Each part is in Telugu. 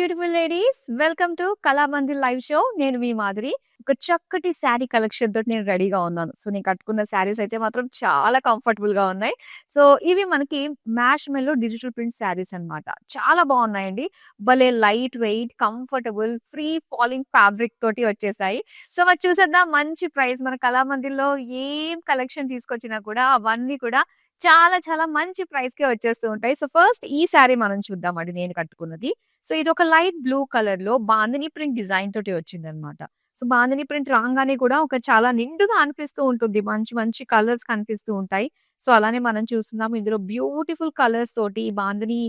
Beautiful ladies, welcome to Kalamandir live show. నేను మీ మాదిరి. ఒక చక్కటి శారీ కలెక్షన్ తోటి నేను రెడీగా ఉన్నాను. సో నేను కట్టుకున్న శారీస్ అయితే మాత్రం చాలా కంఫర్టబుల్ గా ఉన్నాయి. సో ఇవి మనకి మ్యాష్ మెల్లో డిజిటల్ ప్రింట్ శారీస్ అన్నమాట. చాలా బాగున్నాయండి. భలే light weight, comfortable, free falling fabric తోటి వచ్చేసాయి. సో మరి చూసేద్దాం మంచి ప్రైస్. మన కళామందిర్లో ఏం కలెక్షన్ తీసుకొచ్చినా కూడా అవన్నీ కూడా చాలా చాలా మంచి ప్రైస్‌కే వచ్చేస్తూ ఉంటాయి. సో ఫస్ట్ ఈ శారీ మనం చూద్దామండి, నేను కట్టుకున్నది. సో ఇదొక లైట్ బ్లూ కలర్‌లో బాందిని ప్రింట్ డిజైన్ తోటి వచ్చిందనమాట. సో బాందిని ప్రింట్ రాంగానే కూడా ఒక చాలా నిండుగా అనిపిస్తూ ఉంటుంది. మంచి మంచి కలర్స్ కనిపిస్తూ ఉంటాయి. సో అలానే మనం చూస్తున్నాం ఇందులో బ్యూటిఫుల్ కలర్స్ తోటి బాందిని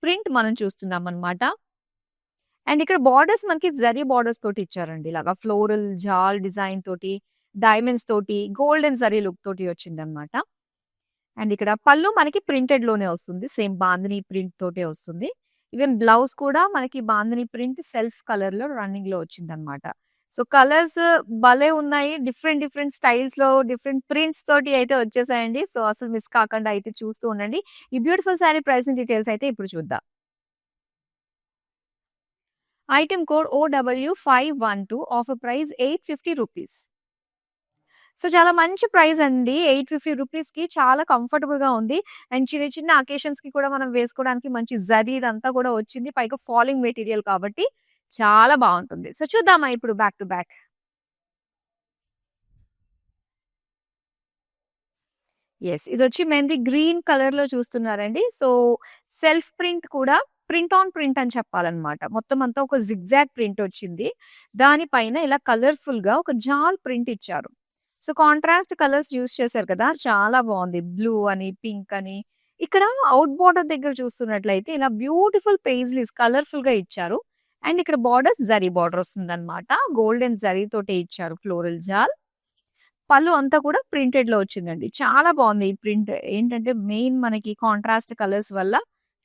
ప్రింట్ మనం చూస్తున్నామనమాట. అండ్ ఇక్కడ బోర్డర్స్ మనకి జరీ బోర్డర్స్ తోటి ఇచ్చారండి. ఇలాగా ఫ్లోరల్ జాల్ డిజైన్ తోటి, డైమండ్స్ తోటి, గోల్డెన్ జరీ లుక్ తోటి వచ్చిందనమాట. అండ్ ఇక్కడ పళ్ళు మనకి ప్రింటెడ్ లోనే వస్తుంది. సేమ్ బాందిని ప్రింట్ తోటే వస్తుంది. ఈవెన్ బ్లౌజ్ కూడా మనకి బాందిని ప్రింట్ సెల్ఫ్ కలర్ లో రన్నింగ్ లో వచ్చిందనమాట. సో కలర్స్ భలే ఉన్నాయి. డిఫరెంట్ డిఫరెంట్ స్టైల్స్ లో డిఫరెంట్ ప్రింట్స్ తోటి అయితే వచ్చేసాయండి. సో అసలు మిస్ కాకుండా అయితే చూస్తూ ఉండండి. ఈ బ్యూటిఫుల్ శారీ ప్రైసింగ్ డీటెయిల్స్ అయితే ఇప్పుడు చూద్దాం. Item code OW512, offer price 850 rupees. So చాలా మంచి ప్రైస్ అండి. 850 రూపీస్‌కి చాలా కంఫర్టబుల్‌గా ఉంది. అండ్ చిన్న చిన్న అకేషన్స్‌కి కూడా మనం వేసుకోవడానికి మంచి జరీ ఇదంతా కూడా వచ్చింది. పైగా ఫాలింగ్ మెటీరియల్ కాబట్టి చాలా బావుంటుంది. సో చూద్దామా ఇప్పుడు బ్యాక్ టు బ్యాక్. యెస్. ఇదొచ్చి మెహందీ గ్రీన్ కలర్‌లో చూస్తున్నారండి. సో సెల్ఫ్ ప్రింట్ కూడా ప్రింట్ ఆన్ ప్రింట్ అని చెప్పాలన్నమాట. మొత్తం అంతా ఒక జిగ్‌జాగ్ ప్రింట్ వచ్చింది. దానిపైన ఇలా కలర్‌ఫుల్‌గా ఒక జాల్ ప్రింట్ ఇచ్చారు. సో కాంట్రాస్ట్ కలర్స్ యూజ్ చేశారు కదా! చాలా బావుంది. బ్లూ అని, పింక్ అని. ఇక్కడ ఔట్ బోర్డర్ దగ్గర చూస్తున్నట్లయితే ఇలా బ్యూటిఫుల్ పెయిస్లీస్ కలర్‌ఫుల్‌గా ఇచ్చారు. అండ్ ఇక్కడ బోర్డర్ జరీ బోర్డర్ వస్తుందన్నమాట. గోల్డెన్ జరీ తోటే ఇచ్చారు ఫ్లోరల్ జాల్. పళ్ళు అంతా కూడా ప్రింటెడ్‌లో వచ్చిందండి. చాలా బావుంది ఈ ప్రింట్. ఏంటంటే మెయిన్ మనకి కాంట్రాస్ట్ కలర్స్ వల్ల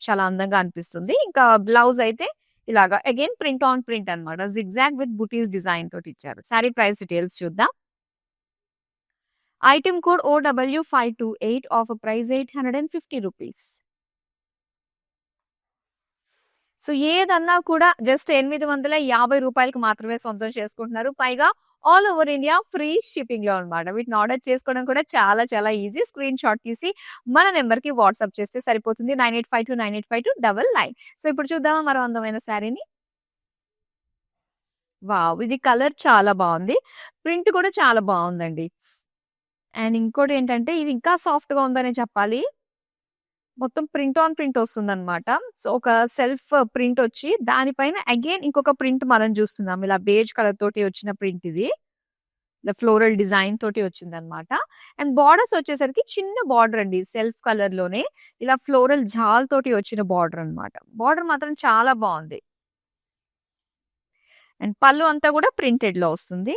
చాలా అందంగా అనిపిస్తుంది. ఇంకా బ్లౌజ్ అయితే ఇలాగా అగైన్ ప్రింట్ ఆన్ ప్రింట్ అన్నమాట. జిగ్‌జాగ్ విత్ బుటీస్ డిజైన్ తోటి ఇచ్చారు. సారీ ప్రైస్ డీటెయిల్స్ చూద్దాం. Item code OW528, offer price 850 rupees. So ఏదన్నా కూడా జస్ట్ రూ. 850కి మాత్రమే సొంతం చేసుకుంటున్నారు. పైగా ఆల్ ఓవర్ ఇండియా ఫ్రీ షిప్పింగ్‌లో అన్నమాట. వీటిని ఆర్డర్ చేసుకోవడం కూడా చాలా చాలా ఈజీ. స్క్రీన్ షాట్ తీసి మన నంబర్‌కి వాట్సాప్ చేస్తే సరిపోతుంది. 9852985299. సో ఇప్పుడు చూద్దామా మరో అందమైన శారీని. వావ్! ఇది కలర్ చాలా బావుంది. ప్రింట్ కూడా చాలా బావుందండి. అండ్ ఇంకోటేంటంటే ఇది ఇంకా సాఫ్ట్‌గా ఉందనే చెప్పాలి. మొత్తం ప్రింట్ ఆన్ ప్రింట్ వస్తుందన్నమాట. సో ఒక సెల్ఫ్ ప్రింట్ వచ్చి దానిపైన అగైన్ ఇంకొక ప్రింట్ మనం చూస్తున్నాం. ఇలా బేజ్ కలర్ తోటి వచ్చిన ప్రింట్ ఇది. ఇలా ఫ్లోరల్ డిజైన్ తోటి వచ్చిందన్నమాట. అండ్ బోర్డర్స్ వచ్చేసరికి చిన్న బోర్డర్ అండి. సెల్ఫ్ కలర్ లోనే ఇలా ఫ్లోరల్ జాల్ తోటి వచ్చిన బోర్డర్ అన్నమాట. బోర్డర్ మాత్రం చాలా బావుంది. అండ్ పళ్ళు అంతా కూడా ప్రింటెడ్ లో వస్తుంది.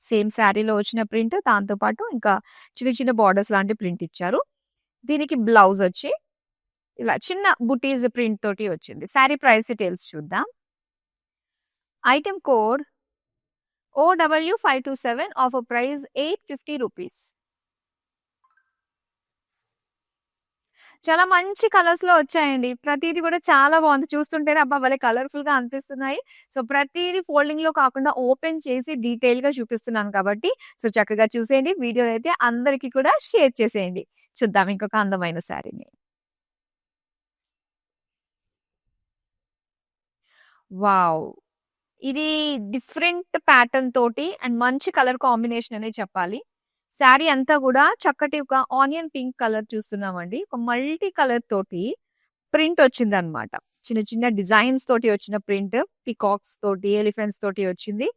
సేమ్ శారీలో వచ్చిన ప్రింట్, దాంతో పాటు ఇంకా చిన్న చిన్న బోర్డర్స్ లాంటి ప్రింట్ ఇచ్చారు. దీనికి బ్లౌజ్ వచ్చి ఇలా చిన్న బుటీస్ ప్రింట్ తోటి వచ్చింది. శారీ ప్రైస్ డీటెయిల్స్ చూద్దాం. Item code OW527, offer price 850 rupees. చాలా మంచి కలర్స్ లో వచ్చాయండి. ప్రతీది కూడా చాలా బాగుంది. చూస్తుంటేనే అబ్బా భలే కలర్ఫుల్ గా అనిపిస్తున్నాయి. సో ప్రతీది ఫోల్డింగ్ లో కాకుండా ఓపెన్ చేసి డీటెయిల్ గా చూపిస్తున్నాను కాబట్టి సో చక్కగా చూసేయండి. వీడియో అయితే అందరికీ కూడా షేర్ చేసేయండి. చూద్దాం ఇంకొక అందమైన శారీని. వావ్! ఇది డిఫరెంట్ ప్యాటర్న్ తోటి అండ్ మంచి కలర్ కాంబినేషన్ అనే చెప్పాలి. శారీ అంతా కూడా చక్కటి ఒక ఆనియన్ పింక్ కలర్ చూస్తున్నామండి. ఒక మల్టీ కలర్ తోటి ప్రింట్ వచ్చిందనమాట. చిన్న చిన్న డిజైన్స్ తోటి వచ్చిన ప్రింట్. పీకాక్స్ తోటి, ఎలిఫెంట్స్ తోటి వచ్చింది.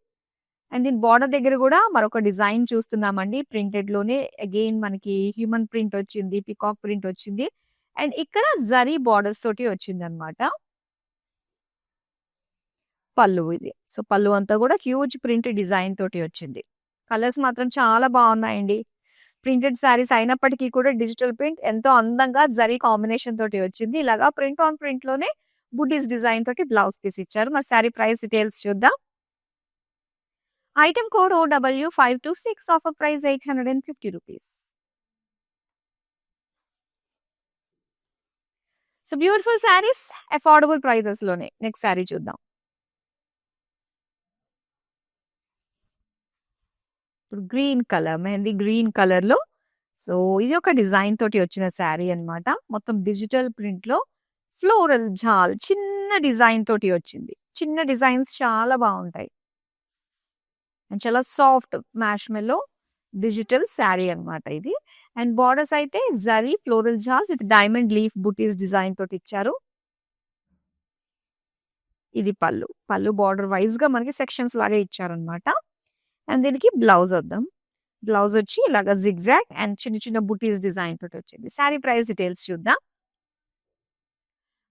అండ్ దీని బోర్డర్ దగ్గర కూడా మరొక డిజైన్ చూస్తున్నామండి. ప్రింటెడ్ లోనే అగైన్ మనకి హ్యూమన్ ప్రింట్ వచ్చింది. పీకాక్ ప్రింట్ వచ్చింది. అండ్ ఇక్కడ జరీ బోర్డర్స్ తోటి వచ్చిందనమాట. పళ్ళు ఇది. సో పళ్ళు అంతా కూడా హ్యూజ్ ప్రింట్ డిజైన్ తోటి వచ్చింది. కలర్స్ మాత్రం చాలా బాగున్నాయండి. ప్రింటెడ్ శారీస్ అయినప్పటికీ కూడా డిజిటల్ ప్రింట్ ఎంతో అందంగా జరీ కాంబినేషన్ తోటి వచ్చింది. ఇలాగా ప్రింట్ ఆన్ ప్రింట్ లోనే బుటీస్ డిజైన్ తోటి బ్లౌజ్ పీస్ ఇచ్చారు. మరి శారీ ప్రైస్ డీటెయిల్స్ చూద్దాం. Item code OW526, offer price 850 rupees. So beautiful saris affordable prices లోనే. నెక్స్ట్ శారీ చూద్దాం. ఇప్పుడు green colour, mehndi green colour లో. సో ఇది ఒక డిజైన్ తోటి వచ్చిన శారీ అన్నమాట. మొత్తం డిజిటల్ ప్రింట్ లో ఫ్లోరల్ జాల్ చిన్న డిజైన్ తోటి వచ్చింది. చిన్న డిజైన్స్ చాలా బాగుంటాయి. అండ్ చాలా soft marshmallow digital sari అన్నమాట ఇది. అండ్ బార్డర్స్ అయితే జరీ ఫ్లోరల్ జాల్స్ విత్ డైమండ్ లీఫ్ బుటీస్ డిజైన్ తోటి ఇచ్చారు. ఇది పళ్ళు. పళ్ళు బార్డర్ వైజ్ గా మనకి సెక్షన్స్ లాగా ఇచ్చారనమాట. అండ్ దీనికి బ్లౌజ్ వద్దాం. బ్లౌజ్ వచ్చి ఇలాగా జిగ్జాగ్ అండ్ చిన్న చిన్న బుటీస్ డిజైన్ తోటి వచ్చింది. శారీ ప్రైస్ డీటెయిల్స్ చూద్దాం.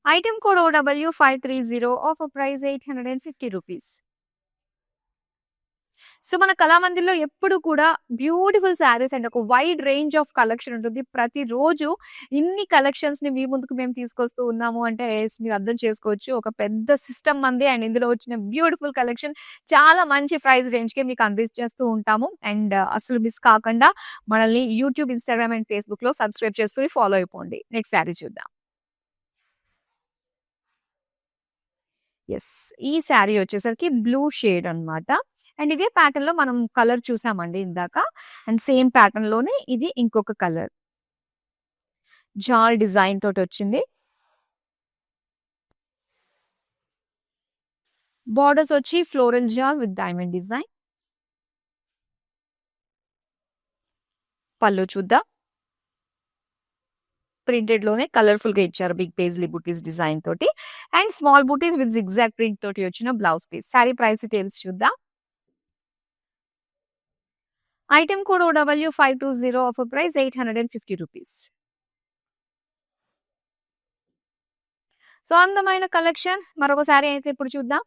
Item code OW530, offer price 850 rupees. So మన కళామందిర్లో ఎప్పుడు కూడా బ్యూటిఫుల్ శారీస్ అండ్ ఒక వైడ్ రేంజ్ ఆఫ్ కలెక్షన్ ఉంటుంది. ప్రతిరోజు ఇన్ని కలెక్షన్స్ ని మీ ముందుకు మేము తీసుకొస్తూ ఉన్నాము అంటే మీరు అర్థం చేసుకోవచ్చు. ఒక పెద్ద సిస్టమ్ మంది అండ్ ఇందులో వచ్చిన బ్యూటిఫుల్ కలెక్షన్ చాలా మంచి ప్రైస్ రేంజ్ కి మీకు అందించేస్తూ ఉంటాము. అండ్ అసలు మిస్ కాకుండా మనల్ని యూట్యూబ్, ఇన్స్టాగ్రామ్ అండ్ ఫేస్బుక్ లో సబ్స్క్రైబ్ చేసుకుని ఫాలో అయిపోండి. నెక్స్ట్ శారీ చూద్దాం. ఎస్, ఈ శారీ వచ్చేసరికి బ్లూ షేడ్ అన్నమాట. అండ్ ఇదే ప్యాటర్న్ లో మనం కలర్ చూసామండి ఇందాక. అండ్ సేమ్ ప్యాటర్న్ లోనే ఇది ఇంకొక కలర్. జాల్ డిజైన్ తోటి వచ్చింది. బార్డర్స్ వచ్చి ఫ్లోరల్ జాల్ విత్ డైమండ్ డిజైన్. పళ్ళు చూద్దాం. ప్రింటెడ్ లోనే కలర్ఫుల్ గా ఇచ్చారు. బిగ్ పేజ్లీ బుటీస్ డిజైన్ తోటి అండ్ స్మాల్ బుటీస్ విత్ జిగ్జాగ్ ప్రింట్ తోటి వచ్చిన blouse piece. Sari price details చూద్దాం. Item code OW520, offer price 850 rupees. So అందమైన కలెక్షన్ మరొక శారీ అయితే ఇప్పుడు చూద్దాం.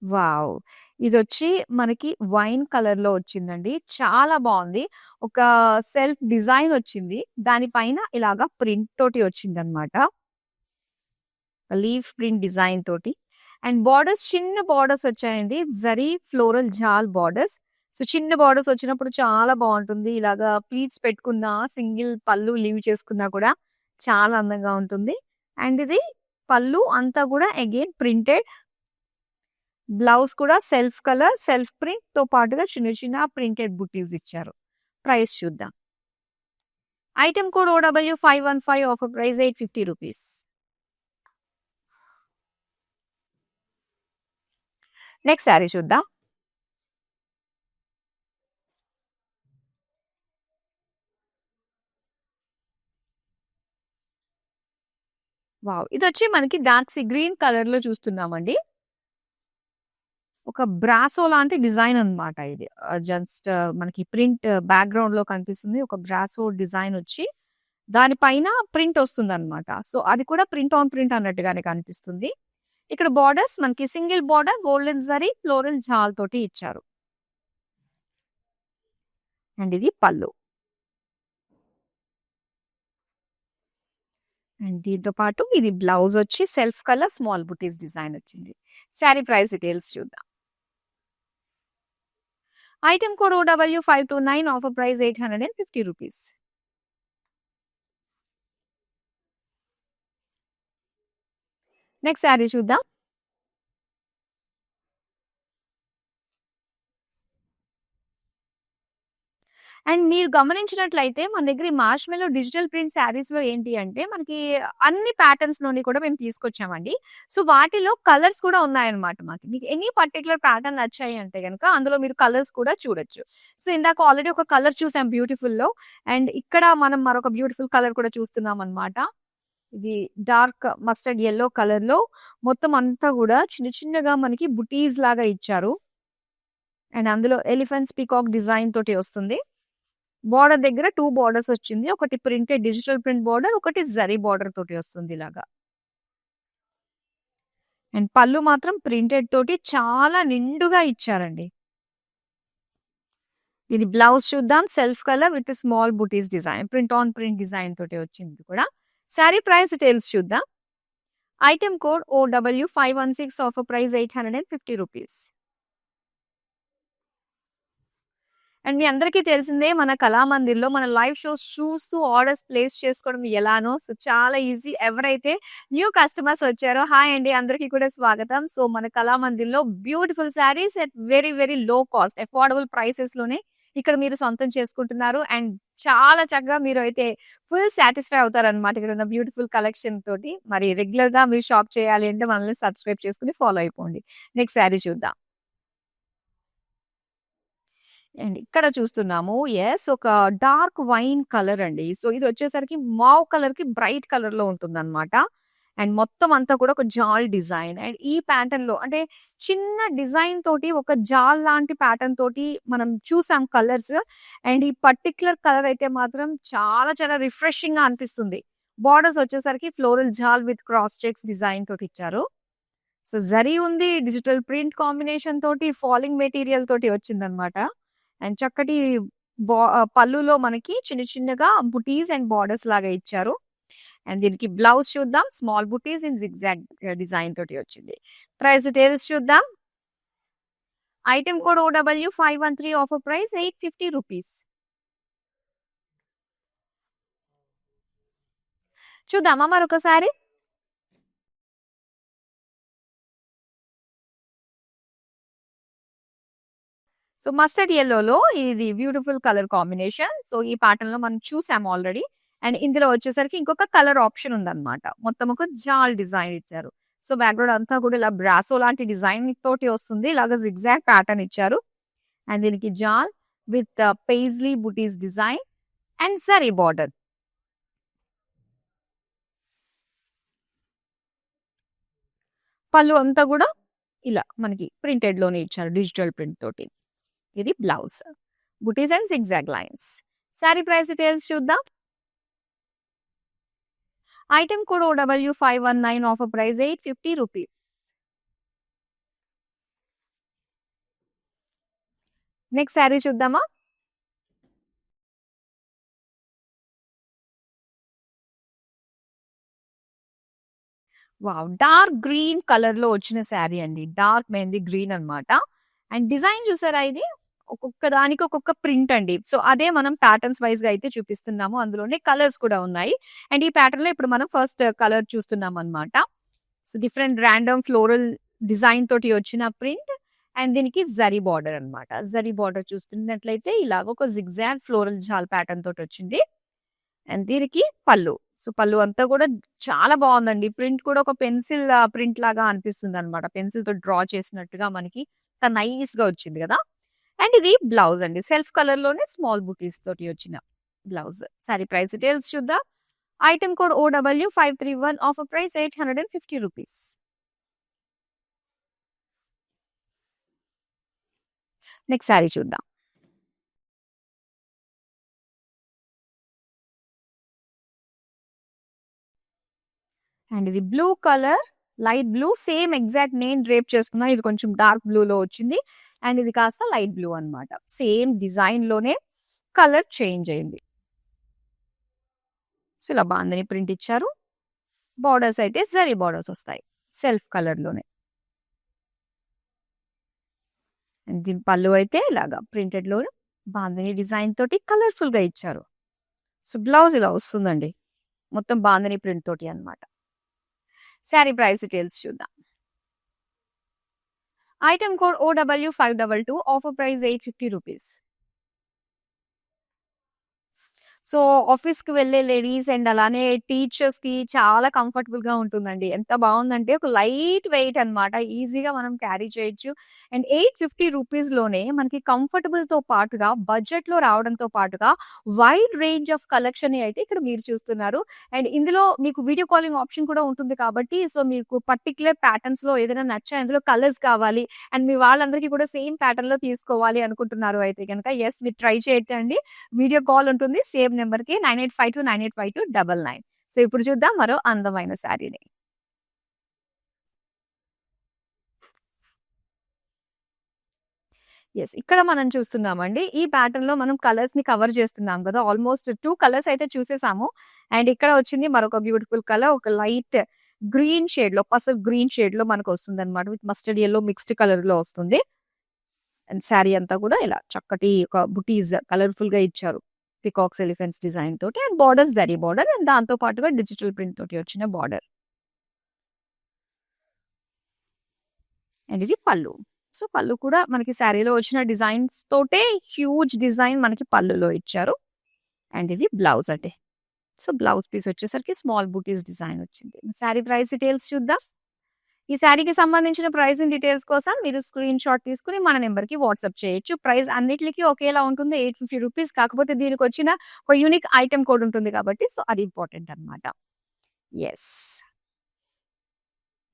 వావ్! ఇదొచ్చి మనకి వైన్ కలర్ లో వచ్చిందండి. చాలా బాగుంది. ఒక సెల్ఫ్ డిజైన్ వచ్చింది. దానిపైన ఇలాగా ప్రింట్ తోటి వచ్చిందనమాట. లీఫ్ ప్రింట్ డిజైన్ తోటి. అండ్ బార్డర్స్ చిన్న బార్డర్స్ వచ్చాయండి. జరీ ఫ్లోరల్ జాల్ బార్డర్స్. సో చిన్న బార్డర్స్ వచ్చినప్పుడు చాలా బాగుంటుంది. ఇలాగా ప్లీట్స్ పెట్టుకున్నా, సింగిల్ పళ్ళు లీవ్ చేసుకున్నా కూడా చాలా అందంగా ఉంటుంది. అండ్ ఇది పళ్ళు అంతా కూడా అగైన్ ప్రింటెడ్. బ్లౌజ్ కూడా సెల్ఫ్ కలర్, సెల్ఫ్ ప్రింట్ తో పాటుగా చిన్న చిన్న ప్రింటెడ్ బుటీస్ ఇచ్చారు. ప్రైస్ చూద్దాం. Item code OW515, offer price 850 rupees. Next sari చూద్దాం. వావ్! ఇదొచ్చి మనకి డార్క్ సీ గ్రీన్ కలర్ లో చూస్తున్నామండి. ఒక బ్రాసో లాంటి డిజైన్ అన్నమాట ఇది. జస్ట్ మనకి ప్రింట్ బ్యాక్‌గ్రౌండ్ లో కనిపిస్తుంది. ఒక బ్రాసో డిజైన్ వచ్చి దానిపైన ప్రింట్ వస్తుందన్నమాట. సో అది కూడా ప్రింట్ ఆన్ ప్రింట్ అన్నట్టుగానే కనిపిస్తుంది. ఇక్కడ బార్డర్స్ మనకి single border golden zari floral జాల్ తోటి ఇచ్చారు. అండ్ ఇది పళ్ళు. అండ్ దీంతో పాటు ఇది బ్లౌజ్ వచ్చి సెల్ఫ్ కలర్ స్మాల్ బుటీస్ డిజైన్ వచ్చింది. శారీ ప్రైస్ డీటెయిల్స్ చూద్దాం. Item code OW529, offer price 850 rupees. Next sari చూద్దాం. అండ్ మీరు గమనించినట్లయితే మన దగ్గర ఈ మార్ష్‌మెల్లో డిజిటల్ ప్రింట్ శారీస్‌లో ఏంటి అంటే మనకి అన్ని ప్యాటర్న్స్‌లోని కూడా మేము తీసుకొచ్చామండి. సో వాటిలో కలర్స్ కూడా ఉన్నాయన్నమాట మాకు. మీకు ఎనీ పర్టిక్యులర్ ప్యాటర్న్ నచ్చాయి అంటే గనక అందులో మీరు కలర్స్ కూడా చూడొచ్చు. సో ఇందాక ఆల్రెడీ ఒక కలర్ చూసాం బ్యూటిఫుల్‌లో. అండ్ ఇక్కడ మనం మరొక బ్యూటిఫుల్ కలర్ కూడా చూస్తున్నాం అన్నమాట. ఇది డార్క్ మస్టర్డ్ యెల్లో కలర్‌లో మొత్తం అంతా కూడా చిన్న చిన్నగా మనకి బుటీస్ లాగా ఇచ్చారు. అండ్ అందులో ఎలిఫెంట్స్ పీకాక్ డిజైన్ తోటి వస్తుంది. బార్డర్ దగ్గర 2 బార్డర్స్ వచ్చింది. ఒకటి ప్రింటెడ్ డిజిటల్ ప్రింట్ బార్డర్, ఒకటి జరీ బార్డర్ తోటి వస్తుంది ఇలాగా. అండ్ పళ్ళు మాత్రం ప్రింటెడ్ తోటి చాలా నిండుగా ఇచ్చారండి. దీని బ్లౌజ్ చూద్దాం. సెల్ఫ్ కలర్ విత్ స్మాల్ బుటీస్ design, print on print design తోటి వచ్చింది కూడా. శారీ ప్రైస్ డీటెయిల్స్ చూద్దాం. Item code OW516, offer price 850 rupees. And మీ అందరికీ తెలిసిందే మన కళామందిర్‌లో మన లైవ్ షోస్ చూస్తూ ఆర్డర్స్ ప్లేస్ చేసుకోవడం ఎలానో. సో, చాలా ఈజీ. ఎవరైతే న్యూ కస్టమర్స్ వచ్చారో హాయ్ అండి. అందరికీ కూడా స్వాగతం. సో, మన కళామందిర్‌లో beautiful saris at very, very low cost affordable ప్రైసెస్‌లోనే ఇక్కడ మీరు సొంతం చేసుకుంటున్నారు. అండ్ చాలా చక్కగా మీరు అయితే ఫుల్ సాటిస్ఫై అవుతారనమాట. ఇక్కడ ఉన్న బ్యూటిఫుల్ కలెక్షన్ తోటి. మరి రెగ్యులర్‌గా మీరు షాప్ చేయాలి అంటే మనల్ని సబ్స్క్రైబ్ చేసుకొని ఫాలో అయిపోండి. నెక్స్ట్ శారీ చూద్దాం. అండ్ ఇక్కడ చూస్తున్నాము. యెస్, ఒక డార్క్ వైన్ కలర్ అండి. సో, ఇదొచ్చేసరికి మావ్ కలర్‌కి బ్రైట్ కలర్‌లో ఉంటుందన్నమాట. అండ్ మొత్తం అంతా కూడా ఒక జాల్ డిజైన్. అండ్ ఈ ప్యాటర్న్‌లో అంటే చిన్న డిజైన్ తోటి ఒక జాల్ లాంటి ప్యాటర్న్ తోటి మనం చూసాం కలర్స్. అండ్ ఈ పర్టిక్యులర్ కలర్ అయితే మాత్రం చాలా చాలా రిఫ్రెషింగ్‌గా అనిపిస్తుంది. బోర్డర్స్ వచ్చేసరికి ఫ్లోరల్ జాల్ విత్ క్రాస్ చెక్స్ డిజైన్ తోటి ఇచ్చారు. సో, జరీ ఉంది. డిజిటల్ ప్రింట్ కాంబినేషన్ తోటి ఫాలింగ్ మెటీరియల్ తోటి వచ్చిందన్నమాట. అండ్ చక్కటి పళ్ళులో మనకి చిన్న చిన్నగా బుటీస్ అండ్ బార్డర్స్ లాగా ఇచ్చారు. అండ్ దీనికి బ్లౌజ్ చూద్దాం. Small buttis in zigzag design తోటి వచ్చింది. ప్రైస్ డీటెయిల్స్ చూద్దాం. Item code OW513 offer price ₹850. చూద్దామా మరొకసారి? సో, మస్టర్డ్ యెల్లోలో ఇది బ్యూటిఫుల్ కలర్ కాంబినేషన్. సో, ఈ ప్యాటర్న్‌లో మనం చూసాము ఆల్రెడీ. అండ్ ఇందులో వచ్చేసరికి ఇంకొక కలర్ ఆప్షన్ ఉందన్నమాట. మొత్తం ఒక జాల్ డిజైన్ ఇచ్చారు. సో, బ్యాక్‌గ్రౌండ్ అంతా కూడా ఇలా బ్రాసో లాంటి డిజైన్ తోటి వస్తుంది. ఇలాగ జిగ్‌జాగ్ ప్యాటర్న్ ఇచ్చారు. అండ్ దీనికి జాల్ with పెయిస్లీ buttis design and zari border. పళ్ళు అంతా కూడా ఇలా మనకి ప్రింటెడ్‌లోనే ఇచ్చారు డిజిటల్ ప్రింట్ తోటి. ఇది బ్లౌజ్. బుటీస్ and zigzag lines. Sari price details చూద్దాం. Item code OW519 offer price ₹850. Next sari చూద్దామా? వావ్! డార్క్ గ్రీన్ కలర్‌లో వచ్చిన సారీ అండి. డార్క్ మెహందీ గ్రీన్ అన్నమాట. అండ్ డిజైన్ చూసారా ఇది? ఒక్కొక్క దానికి ఒక్కొక్క ప్రింట్ అండి. సో, అదే మనం ప్యాటర్న్స్ వైస్‌గా అయితే చూపిస్తున్నాము. అందులోనే కలర్స్ కూడా ఉన్నాయి. అండ్ ఈ ప్యాటర్న్‌లో ఇప్పుడు మనం ఫస్ట్ కలర్ చూస్తున్నామన్నమాట. So, different random floral design తోటి వచ్చిన ప్రింట్ అండ్ దీనికి జరీ బార్డర్ అన్నమాట. జరీ బార్డర్ చూస్తున్నట్లయితే ఇలాగ ఒక జిగ్‌జాగ్ ఫ్లోరల్ జాల్ ప్యాటర్న్ తోటి వచ్చింది. అండ్ దీనికి పళ్ళు. సో, పళ్ళు అంతా కూడా చాలా బావుందండి. ప్రింట్ కూడా ఒక పెన్సిల్ ప్రింట్ లాగా అనిపిస్తుందన్నమాట. పెన్సిల్‌తో డ్రా చేసినట్టుగా మనకి ఎంత నైస్‌గా వచ్చింది గదా! అండ్ ఇది బ్లౌజ్ అండి. సెల్ఫ్ కలర్‌లోనే స్మాల్ బుటీస్ తోటి వచ్చిన బ్లౌజ్. సారీ ప్రైస్ డీటెయిల్స్ చూద్దాం. Item code OW531 offer price ₹850. Next sorry చూద్దాం. అండ్ ఇది blue colour, light blue same exact నేను డ్రేప్ చేసుకున్నా. ఇది కొంచెం డార్క్ బ్లూలో వచ్చింది. అండ్ ఇది కాస్త లైట్ బ్లూ అన్నమాట. సేమ్ డిజైన్‌లోనే కలర్ చేంజ్ అయింది. సో, ఇలా బాందిని ప్రింట్ ఇచ్చారు. బార్డర్స్ అయితే జరీ బార్డర్స్ వస్తాయి. సెల్ఫ్ కలర్‌లోనే. అండ్ దీని పళ్ళు అయితే ఇలాగా ప్రింటెడ్‌లో బాందిని డిజైన్ తోటి కలర్‌ఫుల్‌గా ఇచ్చారు. సో, బ్లౌజ్ ఇలా వస్తుందండి. మొత్తం బాందిని ప్రింట్ తోటి అన్నమాట. సారీ ప్రైస్ డీటెయిల్స్ చూద్దాం. Item code OW522 offer price ₹850. So, ఆఫీస్‌కి వెళ్ళే లేడీస్ అండ్ అలానే టీచర్స్‌కి చాలా కంఫర్టబుల్‌గా ఉంటుందండి. ఎంత బావుందంటే ఒక లైట్ వెయిట్ అన్నమాట. ఈజీగా మనం క్యారీ చేయొచ్చు. అండ్ ₹850లోనే మనకి కంఫర్టబుల్‌తో పాటుగా బడ్జెట్‌లో రావడంతో పాటుగా వైడ్ రేంజ్ ఆఫ్ కలెక్షన్‌ని అయితే ఇక్కడ మీరు చూస్తున్నారు. అండ్ ఇందులో మీకు వీడియో కాలింగ్ ఆప్షన్ కూడా ఉంటుంది కాబట్టి సో, మీకు పర్టిక్యులర్ ప్యాటర్న్స్‌లో ఏదైనా నచ్చాయి అందులో కలర్స్ కావాలి అండ్ మీ వాళ్ళందరికీ కూడా సేమ్ ప్యాటర్న్‌లో తీసుకోవాలి అనుకుంటున్నారు అయితే గనక యెస్ మీరు ట్రై చేయొచ్చండి. వీడియో కాల్ ఉంటుంది. సేమ్ నంబర్‌కి 9852985299. సో, ఇప్పుడు చూద్దాం మరో అందమైన సారీని. యెస్. ఇక్కడ మనం చూస్తున్నామండి. ఈ ప్యాటర్న్‌లో మనం కలర్స్‌ని కవర్ చేస్తున్నాం కదా! ఆల్‌మోస్ట్ 2 కలర్స్ అయితే చూసేసాము. అండ్ ఇక్కడ వచ్చింది మరొక బ్యూటిఫుల్ కలర్. ఒక లైట్ గ్రీన్ షేడ్‌లో పసరు గ్రీన్ షేడ్‌లో మనకొస్తుందన్నమాట. విత్ మస్టర్డ్ యెల్లో మిక్స్డ్ కలర్‌లో వస్తుంది. అండ్ శారీ అంతా కూడా ఇలా చక్కటి ఒక బుటీస్ కలర్‌ఫుల్‌గా ఇచ్చారు. పికాక్స్, ఎలిఫెంట్స్ డిజైన్ తోటి and borders zari border and దాంతో పాటుగా డిజిటల్ ప్రింట్ తోటి వచ్చిన బోర్డర్. అండ్ ఇది పళ్ళు. సో, పళ్ళు కూడా మనకి శారీలో వచ్చిన డిజైన్స్ తోటే హ్యూజ్ డిజైన్ మనకి పళ్ళులో ఇచ్చారు. అండ్ ఇది బ్లౌజ్ అండి. సో, బ్లౌజ్ పీస్ వచ్చేసరికి స్మాల్ బూటీస్ డిజైన్ వచ్చింది. శారీ ప్రైస్ డీటెయిల్స్ చూద్దాం. ఈ శారీకి సంబంధించిన ప్రైసింగ్ డీటెయిల్స్ కోసం మీరు స్క్రీన్ షాట్ తీసుకొని మన నంబర్‌కి వాట్సాప్ చేయొచ్చు. ప్రైస్ అన్నిట్లికి ఒకేలా ఉంటుంది. రూ. 850 కాకపోతే దీనికొచ్చిన ఒక యూనిక్ ఐటెమ్ కోడ్ ఉంటుంది కాబట్టి సో, అది ఇంపార్టెంట్ అన్నమాట. యెస్.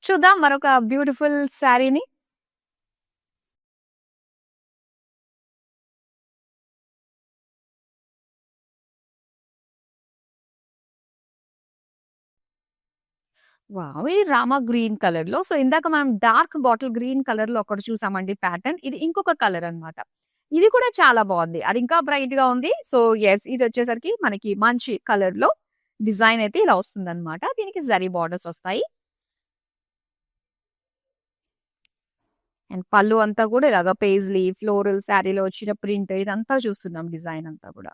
చూద్దాం మరొక బ్యూటిఫుల్ శారీని. వావ్! ఇది రామా గ్రీన్ కలర్‌లో. సో, ఇందాక మనం డార్క్ బాటిల్ గ్రీన్ కలర్‌లో ఒకటి చూసామండి ప్యాటర్న్. ఇది ఇంకొక కలర్ అన్నమాట. ఇది కూడా చాలా బావుంది. అది ఇంకా బ్రైట్‌గా ఉంది. సో, యెస్ ఇదొచ్చేసరికి మనకి మంచి కలర్‌లో డిజైన్ అయితే ఇలా వస్తుందన్నమాట. దీనికి జరీ బోర్డర్స్ వస్తాయి. అండ్ పళ్ళు అంతా కూడా ఇలాగ పేజ్లీ, ఫ్లోరల్ శారీలో వచ్చిన ప్రింట్ ఇదంతా చూస్తున్నాం డిజైన్ అంతా కూడా.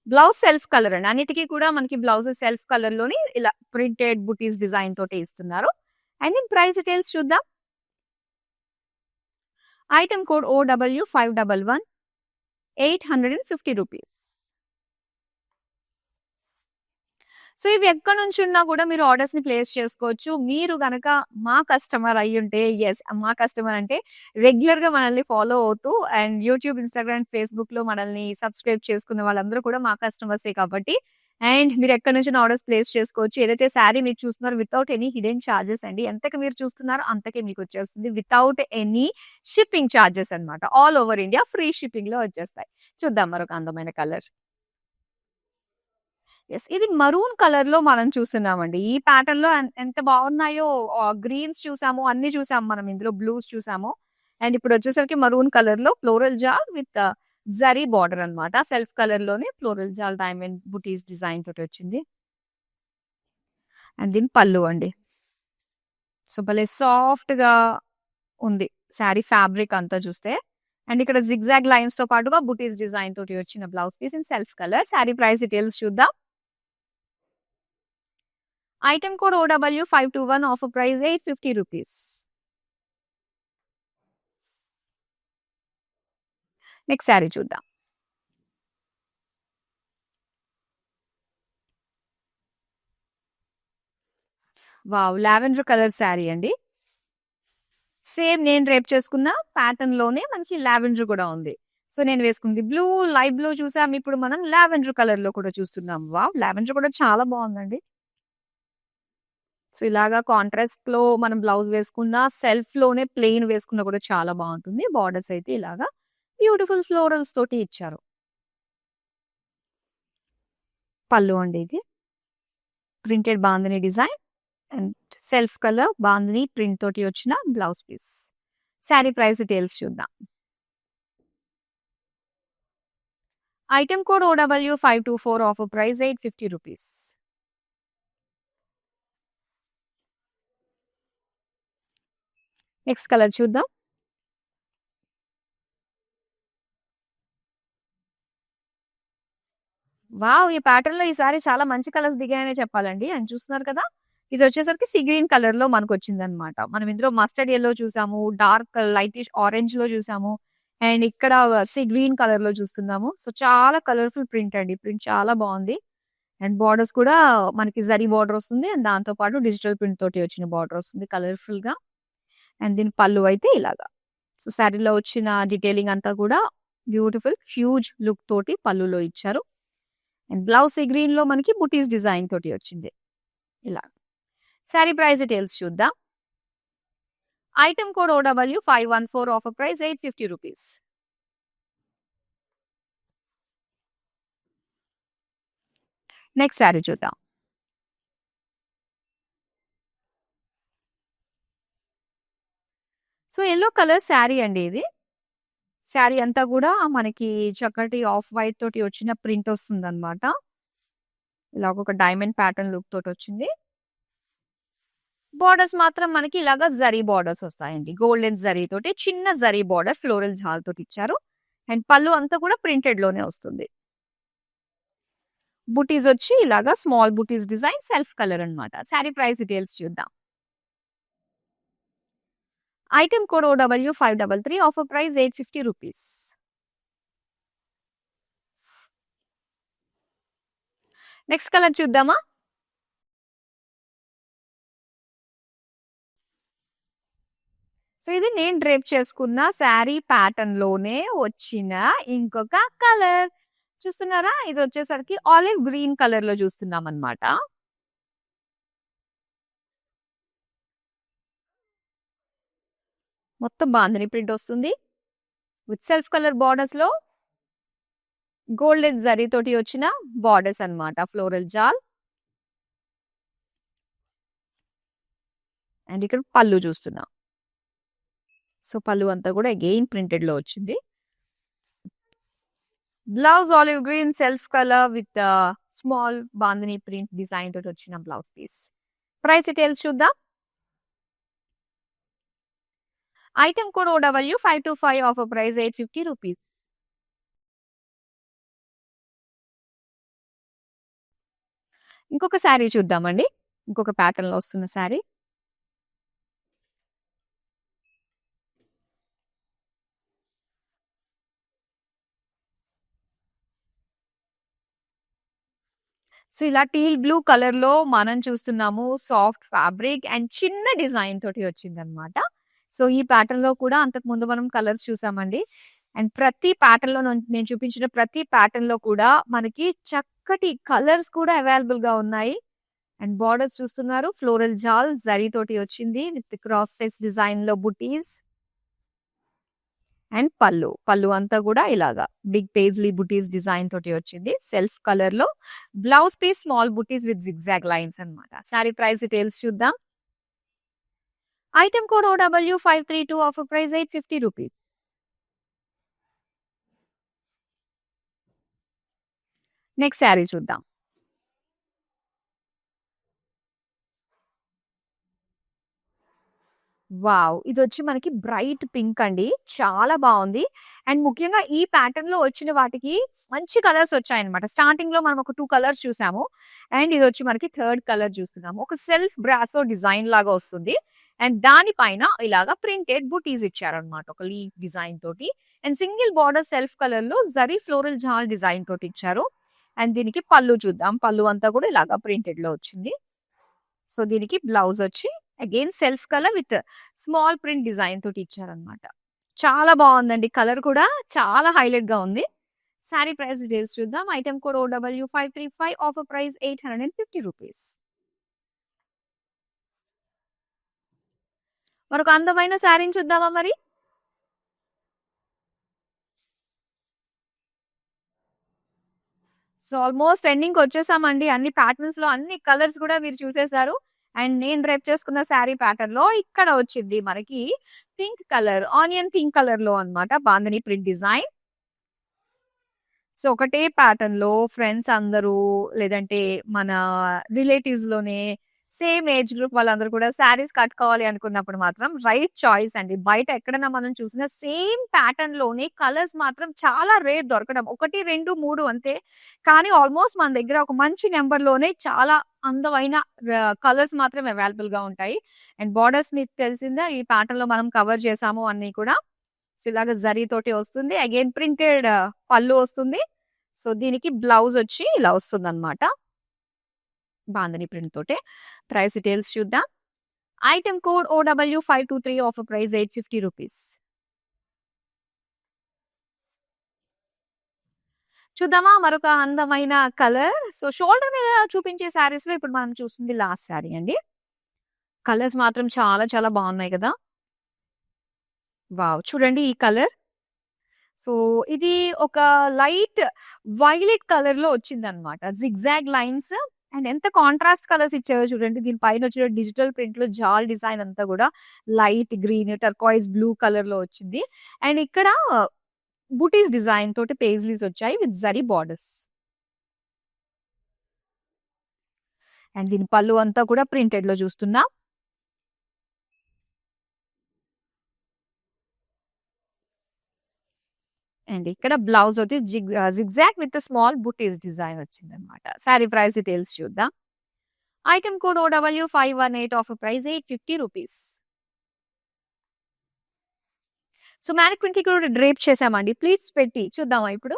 బ్లౌజ్ సెల్ఫ్ కలర్ అండి. అన్నిటికి కూడా మనకి బ్లౌజ్ సెల్ఫ్ కలర్‌లోని ఇలా ప్రింటెడ్ బుటీస్ డిజైన్ తోటి ఇస్తున్నారు. అండ్ దీని ప్రైస్ డీటెయిల్స్ చూద్దాం. Item code OW511 850 rupees. So, ఇవి ఎక్కడి నుంచున్నా కూడా మీరు ఆర్డర్స్‌ని ప్లేస్ చేసుకోవచ్చు. మీరు గనక మా కస్టమర్ అయ్యుంటే యెస్ మా కస్టమర్ అంటే రెగ్యులర్‌గా మనల్ని ఫాలో అవుతూ అండ్ యూట్యూబ్, ఇన్‌స్టాగ్రామ్, ఫేస్‌బుక్‌లో మనల్ని సబ్స్క్రైబ్ చేసుకున్న వాళ్ళందరూ కూడా మా కస్టమర్సే కాబట్టి అండ్ మీరు ఎక్కడి నుంచైనా ఆర్డర్స్ ప్లేస్ చేసుకోవచ్చు. ఏదైతే శారీ మీరు చూస్తున్నారో వితౌట్ ఎనీ హిడెన్ చార్జెస్ అండి. ఎంతకి మీరు చూస్తున్నారో అంతకే మీకొచ్చేస్తుంది. వితౌట్ ఎనీ షిప్పింగ్ చార్జెస్ అన్నమాట. ఆల్ ఓవర్ ఇండియా ఫ్రీ షిప్పింగ్‌లో వచ్చేస్తాయి. చూద్దాం మరొక అందమైన కలర్. యెస్. ఇది మరూన్ కలర్‌లో మనం చూస్తున్నామండి. ఈ ప్యాటర్న్‌లో ఎంత బాగున్నాయో గ్రీన్స్ చూసాము, అన్నీ చూసాము మనం ఇందులో బ్లూస్ చూసాము. అండ్ ఇప్పుడొచ్చేసరికి మరూన్ కలర్‌లో ఫ్లోరల్ జాల్ విత్ జరీ బోర్డర్ అన్నమాట. సెల్ఫ్ కలర్‌లోనే ఫ్లోరల్ జాల్ డైమండ్ బుటీస్ డిజైన్ తోటొచ్చింది. అండ్ దీని పళ్ళు అండి. సో, భలే సాఫ్ట్‌గా ఉంది. శారీ ఫ్యాబ్రిక్ అంతా చూస్తే. అండ్ ఇక్కడ జిగ్‌జాగ్ లైన్స్‌తో పాటుగా బుటీస్ డిజైన్ తోటి వచ్చిన blouse piece in self colour. Saree price details చూద్దాం. Item code OW521 offer price రూ. 850. నెక్స్ట్ శారీ చూద్దాం. వావ్! లావెండర్ కలర్ శారీ అండి. సేమ్ నేను డ్రేప్ చేసుకున్న ప్యాటర్న్‌లోనే మనకి లావెండర్ కూడా ఉంది. సో, నేను వేసుకుంది బ్లూ, లైట్ బ్లూ చూసాం. ఇప్పుడు మనం లావెండర్ కలర్‌లో కూడా చూస్తున్నాం. వావ్! లావెండర్ కూడా చాలా బావుందండి. సో, ఇలాగా కాంట్రాస్ట్‌లో మనం బ్లౌజ్ వేసుకున్న, సెల్ఫ్‌లోనే ప్లెయిన్ వేసుకున్నా కూడా చాలా బావుంటుంది. బోర్డర్స్ అయితే ఇలాగా బ్యూటిఫుల్ ఫ్లోరల్స్ తోటి ఇచ్చారు. పళ్ళు అండి ఇది. Printed bandhani design and self colour bandhani print తోటి వచ్చిన blouse piece. Sari price details చూద్దాం. Item code OW524 offer price రూ. 850. నెక్స్ట్ కలర్ చూద్దాం. వావ్! ఈ ప్యాటర్న్‌లో ఈసారి చాలా మంచి కలర్స్ దిగాయనే చెప్పాలండి. అండ్ చూస్తున్నారు కదా! ఇదొచ్చేసరికి సీ గ్రీన్ కలర్‌లో మనకొచ్చిందనమాట. మనం ఇందులో మస్టర్డ్ యెల్లో చూసాము, డార్క్ లైటిష్ ఆరెంజ్‌లో చూసాము. అండ్ ఇక్కడ సీ గ్రీన్ కలర్‌లో చూస్తున్నాము. సో, చాలా కలర్‌ఫుల్ ప్రింట్ అండి. ప్రింట్ చాలా బావుంది. అండ్ బోర్డర్స్ కూడా మనకి జరీ బోర్డర్ వస్తుంది. అండ్ దాంతో పాటు డిజిటల్ ప్రింట్ తోటి వచ్చిన బోర్డర్ వస్తుంది కలర్‌ఫుల్‌గా. అండ్ దీని పళ్ళు అయితే ఇలాగా. సో, శారీలో వచ్చిన డీటెయిలింగ్ అంతా కూడా బ్యూటిఫుల్ హ్యూజ్ లుక్ తోటి పళ్ళులో ఇచ్చారు. అండ్ బ్లౌజ్ సీ గ్రీన్‌లో మనకి బుటీస్ డిజైన్ తోటి వచ్చింది. ఇలా. శారీ ప్రైస్ డీటెయిల్స్ చూద్దాం. Item code OW514 offer price రూ. 850. నెక్స్ట్ శారీ చూద్దాం. సో, యెల్లో కలర్ శారీ అండి ఇది. శారీ అంతా కూడా మనకి చక్కటి ఆఫ్ వైట్ తోటి వచ్చిన ప్రింట్ వస్తుందన్నమాట. ఇలాగ ఒక డైమండ్ ప్యాటర్న్ లుక్ తోటొచ్చింది. బోర్డర్స్ మాత్రం మనకి ఇలాగా జరీ బోర్డర్స్ వస్తాయండి. గోల్డెన్ జరీ తోటి చిన్న జరీ బోర్డర్ ఫ్లోరల్ జాల్ తోటి ఇచ్చారు. అండ్ పళ్ళు అంతా కూడా ప్రింటెడ్ లోనే వస్తుంది. బుటీస్ వచ్చి ఇలాగా స్మాల్ బుటీస్ డిజైన్ సెల్ఫ్ కలర్ అన్నమాట. శారీ ప్రైస్ డీటెయిల్స్ చూద్దాం. Item code OW533, offer price 850 rupees. Next colour చూద్దామా? సో ఇది నేను డ్రేప్ చేసుకున్న శారీ ప్యాటర్న్ లోనే వచ్చిన ఇంకొక కలర్ చూస్తున్నారా? ఇది వచ్చేసరికి ఆలివ్ గ్రీన్ కలర్ లో చూస్తున్నాం అన్నమాట. మొత్తం బాందిని ప్రింట్ వస్తుంది విత్ సెల్ఫ్ కలర్ బార్డర్స్ లో గోల్డెన్ జరీ తోటి వచ్చిన బార్డర్స్ అన్నమాట. ఫ్లోరల్ జాల్ అండ్ ఇక్కడ పళ్ళు చూస్తున్నాం. సో పళ్ళు అంతా కూడా అగైన్ ప్రింటెడ్ లో వచ్చింది. Blouse olive green self colour with small bandhani print design తోటి వచ్చిన బ్లౌజ్ పీస్. ప్రైస్ డీటెయిల్స్ చూద్దాం. Item code OW525, offer price 850 rupees. ఇంకొక శారీ చూద్దామండి. ఇంకొక ప్యాటర్న్ లో వస్తున్న శారీ. సో ఇలా టీల్ బ్లూ కలర్ లో మనం చూస్తున్నాము. సాఫ్ట్ ఫ్యాబ్రిక్ అండ్ చిన్న డిజైన్ తోటి వచ్చింది అనమాట. సో ఈ ప్యాటర్న్ లో కూడా అంతకు ముందు మనం కలర్స్ చూసామండి. అండ్ ప్రతి ప్యాటర్న్ లో నేను చూపించిన ప్రతి ప్యాటర్న్ లో కూడా మనకి చక్కటి కలర్స్ కూడా అవైలబుల్ గా ఉన్నాయి. అండ్ బార్డర్స్ చూస్తున్నారు. ఫ్లోరల్ జాల్ జరీ తోటి వచ్చింది విత్ క్రాస్ స్టైల్స్ డిజైన్ లో బుటీస్ అండ్ పళ్ళు అంతా కూడా ఇలాగా బిగ్ పేజ్లీ బుటీస్ డిజైన్ తోటి వచ్చింది. సెల్ఫ్ కలర్ లో బ్లౌజ్ పీస్ స్మాల్ బుటీస్ విత్ జిగ్జాగ్ లైన్స్ అన్నమాట. సారీ ప్రైస్ డీటెయిల్స్ చూద్దాం. Item code OW532, offer price 850 rupees. Next sari చూద్దాం. వావ్! ఇదొచ్చి మనకి బ్రైట్ పింక్ అండి. చాలా బావుంది. అండ్ ముఖ్యంగా ఈ ప్యాటర్న్ లో వచ్చిన వాటికి మంచి కలర్స్ వచ్చాయన్నమాట. స్టార్టింగ్ లో మనం ఒక 2 కలర్స్ చూసాము. అండ్ ఇదొచ్చి మనకి థర్డ్ కలర్ చూస్తున్నాము. ఒక సెల్ఫ్ బ్రాసో డిజైన్ లాగా వస్తుంది. అండ్ దానిపైన ఇలాగా ప్రింటెడ్ బుటీస్ ఇచ్చారన్నమాట. ఒక లీఫ్ డిజైన్ తోటి. And single border self colour లో జరీ ఫ్లోరల్ జాల్ డిజైన్ తోటి ఇచ్చారు. అండ్ దీనికి పళ్ళు చూద్దాం. పళ్ళు అంతా కూడా ఇలాగా ప్రింటెడ్ లో వచ్చింది. సో దీనికి బ్లౌజ్ వచ్చి again self colour with small print design తోటి ఇచ్చారనమాట. చాలా బాగుందండి. కలర్ కూడా చాలా హైలైట్ గా ఉంది. శారీ ప్రైస్ డీటెయిల్స్ చూద్దాం. Item code OW535, offer price 850 rupees. మరొక అందమైన శారీని చూద్దామా మరి? సో ఆల్మోస్ట్ ఎండింగ్ వచ్చేసామండి. అన్ని ప్యాటర్న్స్ లో అన్ని కలర్స్ కూడా మీరు చూసేశారు. అండ్ నేను డ్రేప్ చేసుకున్న శారీ ప్యాటర్న్ లో ఇక్కడ వచ్చింది మనకి pink colour, onion pink colour లో అన్నమాట. Bandhani print design. సో ఒకటే ప్యాటర్న్ లో ఫ్రెండ్స్ అందరూ లేదంటే మన రిలేటివ్స్ లోనే సేమ్ ఏజ్ గ్రూప్ వాళ్ళందరూ కూడా శారీస్ కట్టుకోవాలి అనుకున్నప్పుడు మాత్రం రైట్ చాయిస్ అండి. బయట ఎక్కడైనా మనం చూసిన సేమ్ ప్యాటర్న్ లోనే కలర్స్ మాత్రం చాలా రేర్ దొరకడం. 1, 2, 3 అంతే. కానీ ఆల్మోస్ట్ మన దగ్గర ఒక మంచి నెంబర్ లోనే చాలా అందమైన కలర్స్ మాత్రం అవైలబుల్ గా ఉంటాయి. అండ్ బార్డర్స్ మీకు తెలిసిందే ఈ ప్యాటర్న్ లో మనం కవర్ చేసాము అన్ని కూడా. సో ఇలాగ జరీ తోటి వస్తుంది. అగైన్ ప్రింటెడ్ పళ్ళు వస్తుంది. సో దీనికి బ్లౌజ్ వచ్చి ఇలా వస్తుంది అనమాట. బాందని ప్రింట్ తోటే. ప్రైస్ డీటెయిల్స్ చూద్దాం. Item code OW523, offer price 850 rupees. చూద్దామా మరొక అందమైన కలర్. సో షోల్డర్ మీద చూపించే శారీస్ లో ఇప్పుడు మనం చూస్తుంది లాస్ట్ శారీ అండి. కలర్స్ మాత్రం చాలా చాలా బాగున్నాయి కదా. వావ్! చూడండి ఈ కలర్. సో ఇది ఒక లైట్ వైలెట్ కలర్ లో వచ్చిందనమాట. జిగ్జాగ్ లైన్స్ అండ్ ఎంత కాంట్రాస్ట్ కలర్స్ ఇచ్చారో చూడండి. దీని పైన వచ్చిన డిజిటల్ ప్రింట్ లో జాల్ డిజైన్ అంతా కూడా light green, turquoise blue colour లో వచ్చింది. అండ్ ఇక్కడ బుటీస్ డిజైన్ తోటి పేజ్లీస్ వచ్చాయి విత్ జరీ బార్డర్స్. అండ్ దీని పళ్ళు అంతా కూడా ప్రింటెడ్ లో చూస్తున్నా. అండ్ ఇక్కడ బ్లౌజ్ వచ్చి జిగ్జాగ్ విత్ స్మాల్ బుటీస్ డిజైన్ వచ్చిందనమాట. శారీ ప్రైస్ డీటెయిల్స్ చూద్దాం. Item code OW518, offer price 850 rupees. So mannequin కి కూడా డ్రేప్ చేసామండి, ప్లీట్స్ పెట్టి. చూద్దామా ఇప్పుడు?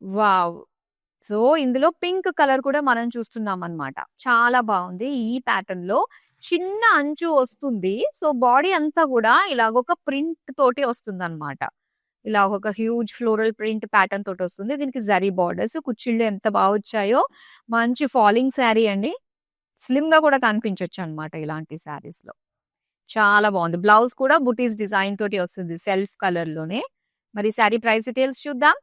వావ్! సో ఇందులో పింక్ కలర్ కూడా మనం చూస్తున్నాం అనమాట. చాలా బాగుంది. ఈ ప్యాటర్న్ లో చిన్న అంచు వస్తుంది. సో బాడీ అంతా కూడా ఇలాగ ఒక ప్రింట్ తోటి వస్తుంది అనమాట. ఇలా ఒక హ్యూజ్ ఫ్లోరల్ ప్రింట్ ప్యాటర్న్ తోటి వస్తుంది. దీనికి జరీ బార్డర్స్, కుచ్చిళ్ళు ఎంత బాగా వచ్చాయో. మంచి ఫాలింగ్ శారీ అండి. స్లిమ్ గా కూడా కనిపించొచ్చు అనమాట ఇలాంటి శారీస్ లో. చాలా బాగుంది. బ్లౌజ్ కూడా బుటీస్ డిజైన్ తోటి వస్తుంది సెల్ఫ్ కలర్ లోనే. మరి శారీ ప్రైస్ డీటెయిల్స్ చూద్దాం.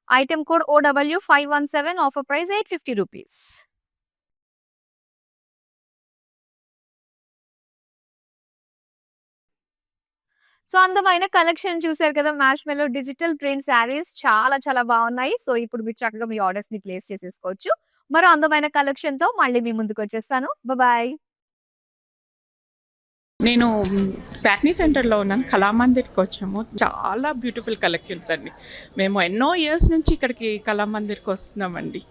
Item code OW517, offer price 850 rupees. So అందమైన కలెక్షన్ చూసారు కదా. మ్యాష్ మెల్లో డిజిటల్ ప్రింట్ శారీస్ చాలా చాలా బాగున్నాయి. సో ఇప్పుడు మీరు చక్కగా మీ ఆర్డర్స్ ని ప్లేస్ చేసేసుకోవచ్చు. మరో అందమైన కలెక్షన్ తో మళ్ళీ మీ ముందుకు వచ్చేస్తాను. బాయ్. నేను ప్యాట్నీ సెంటర్లో ఉన్నాను. కళామందిర్కి వచ్చాము. చాలా బ్యూటిఫుల్ కలెక్షన్స్ అండి. మేము ఎన్నో ఇయర్స్ నుంచి ఇక్కడికి కళామందిర్కి వస్తున్నామండి.